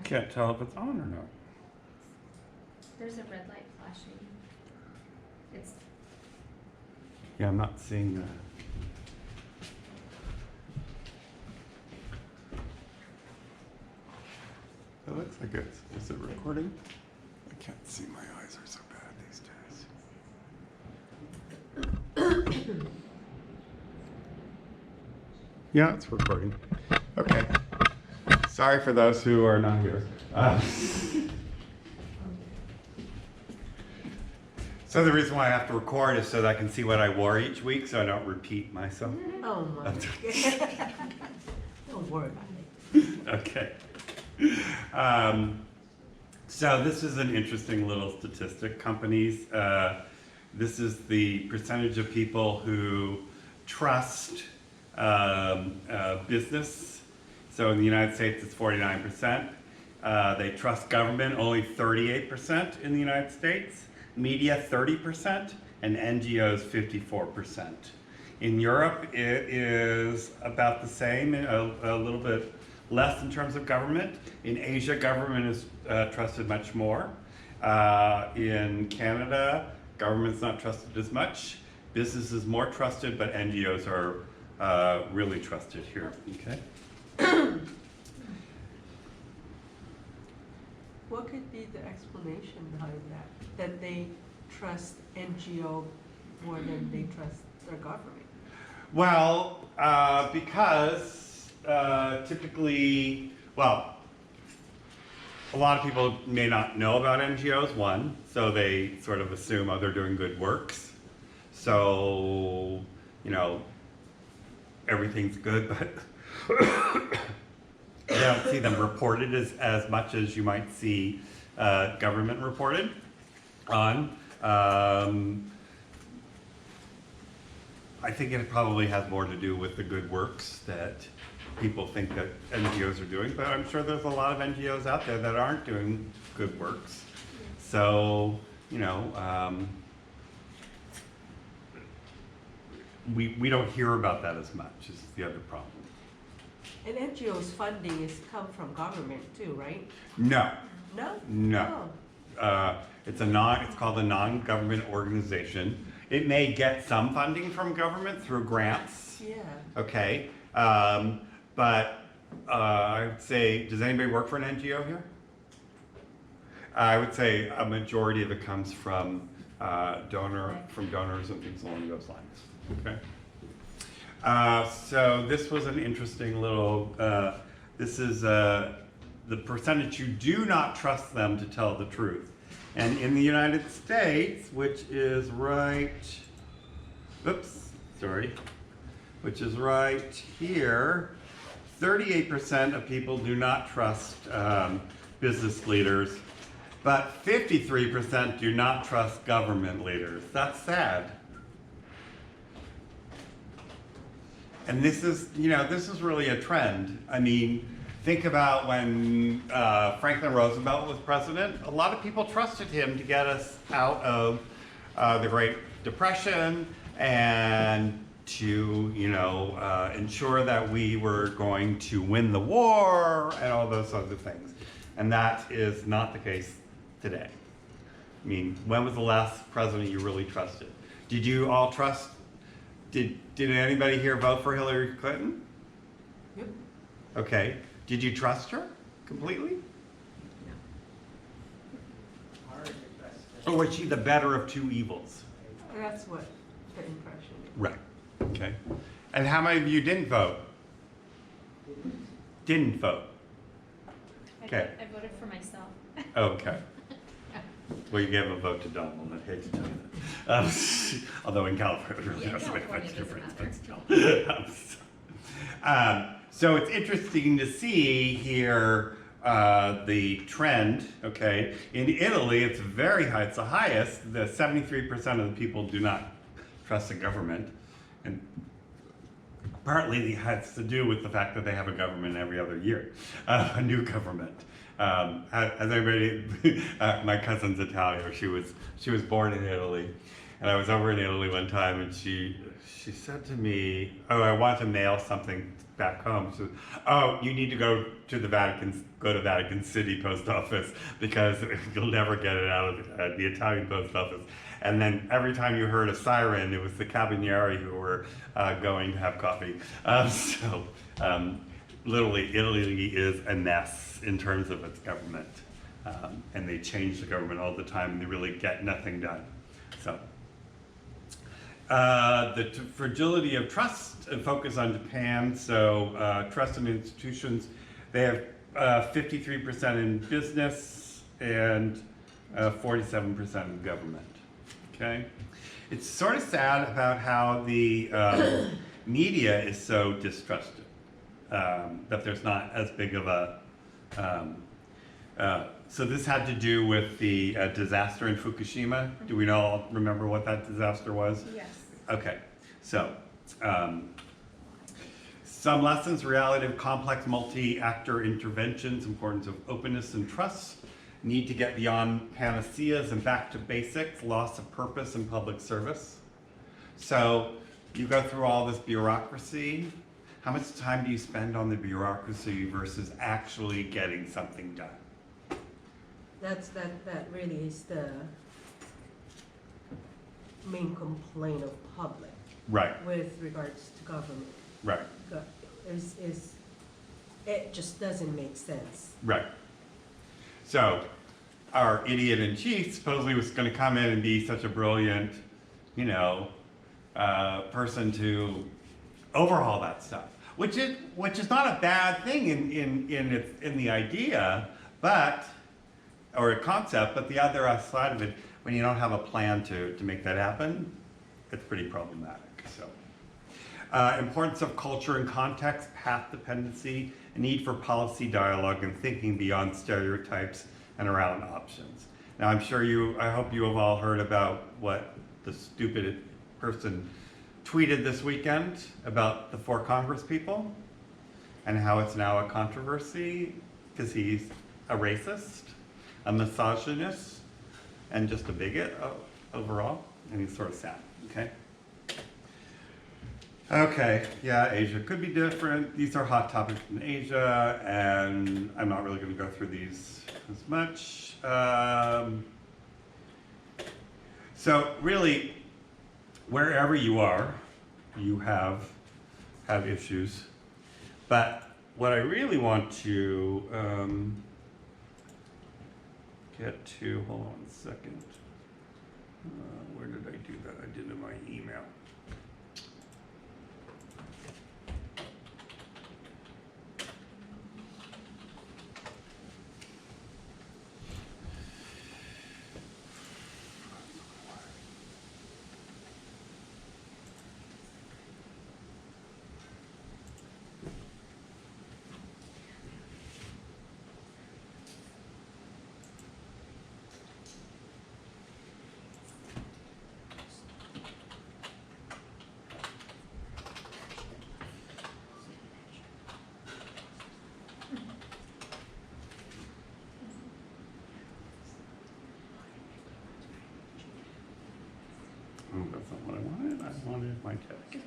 Can't tell if it's on or not. There's a red light flashing. It's Yeah, I'm not seeing that. It looks like it's. Is it recording? I can't see. My eyes are so bad these days. Yeah, it's recording. Okay. Sorry for those who are not here. So the reason why I have to record is so that I can see what I wore each week, so I don't repeat myself. Oh my God. Don't worry about it. Okay. So this is an interesting little statistic. Companies, this is the percentage of people who trust business. So in the United States, it's 49%. They trust government, only 38% in the United States. Media, 30%, and NGOs, 54%. In Europe, it is about the same, a little bit less in terms of government. In Asia, government is trusted much more. In Canada, government's not trusted as much. Business is more trusted, but NGOs are really trusted here, okay? What could be the explanation behind that? That they trust NGO more than they trust their government? Well, because typically, well, a lot of people may not know about NGOs, one, so they sort of assume, oh, they're doing good works. So, you know, everything's good, but you don't see them reported as much as you might see government reported on. I think it probably has more to do with the good works that people think that NGOs are doing, but I'm sure there's a lot of NGOs out there that aren't doing good works. So, you know, we don't hear about that as much, is the other problem. And NGOs funding is come from government too, right? No. No? No. Oh. It's called a non-government organization. It may get some funding from government through grants. Yeah. Okay. But I would say, does anybody work for an NGO here? I would say a majority of it comes from donors and things along those lines. Okay. So this was an interesting little. This is the percentage you do not trust them to tell the truth. And in the United States, which is right, which is right here, 38% of people do not trust business leaders, but 53% do not trust government leaders. That's sad. And this is, you know, this is really a trend. I mean, think about when Franklin Roosevelt was president. A lot of people trusted him to get us out of the Great Depression and to, you know, ensure that we were going to win the war and all those other things. And that is not the case today. I mean, when was the last president you really trusted? Did you all trust? Did anybody here vote for Hillary Clinton? Yep. Okay. Did you trust her completely? Or was she the better of two evils? That's what the impression is. Right. Okay. And how many of you didn't vote? Didn't vote. Okay. I voted for myself. Okay. Well, you gave a vote to Donald. I hate to tell you that. Although in California, it really doesn't make much difference. But still. So it's interesting to see here the trend, okay? In Italy, it's very high. It's the highest. The 73% of the people do not trust the government. And partly it has to do with the fact that they have a government every other year, a new government. Has everybody, my cousin's Italian, she was born in Italy. And I was over in Italy one time and she said to me, oh, I want to mail something back home. So, oh, you need to go to Vatican City post office because you'll never get it out of the Italian post office. And then every time you heard a siren, it was the Carabinieri who were going to have coffee. Literally, Italy is a mess in terms of its government. And they change the government all the time and they really get nothing done. So, the fragility of trust and focus on Japan. So, trust in institutions, they have 53% in business and 47% in government. Okay? It's sort of sad about how the media is so distrusted, that there's not as big of a so this had to do with the disaster in Fukushima. Do we all remember what that disaster was? Yes. Okay, so some lessons: reality of complex multi-actor interventions, importance of openness and trust, need to get beyond panaceas and back to basics, loss of purpose in public service. So you go through all this bureaucracy. How much time do you spend on the bureaucracy versus actually getting something done? That really is the main complaint of public Right, with regards to government. right, It just doesn't make sense. right. So our idiot in chief supposedly was going to come in and be such a brilliant, person to overhaul that stuff, which is not a bad thing in the idea, or a concept, but the other side of it, when you don't have a plan to make that happen, it's pretty problematic. So, importance of culture and context, path dependency, a need for policy dialogue and thinking beyond stereotypes and around options. Now, I hope you have all heard about what the stupid person tweeted this weekend about the 4 Congress people and how it's now a controversy because he's a racist, a misogynist, and just a bigot overall, and he's sort of sad, okay? Okay, yeah, Asia could be different. These are hot topics in Asia, and I'm not really gonna go through these as much. So really, wherever you are, you have issues. But what I really want to get to, hold on a second. Where did I do that? I did it in my email. Oh, that's not what I wanted. I wanted my text.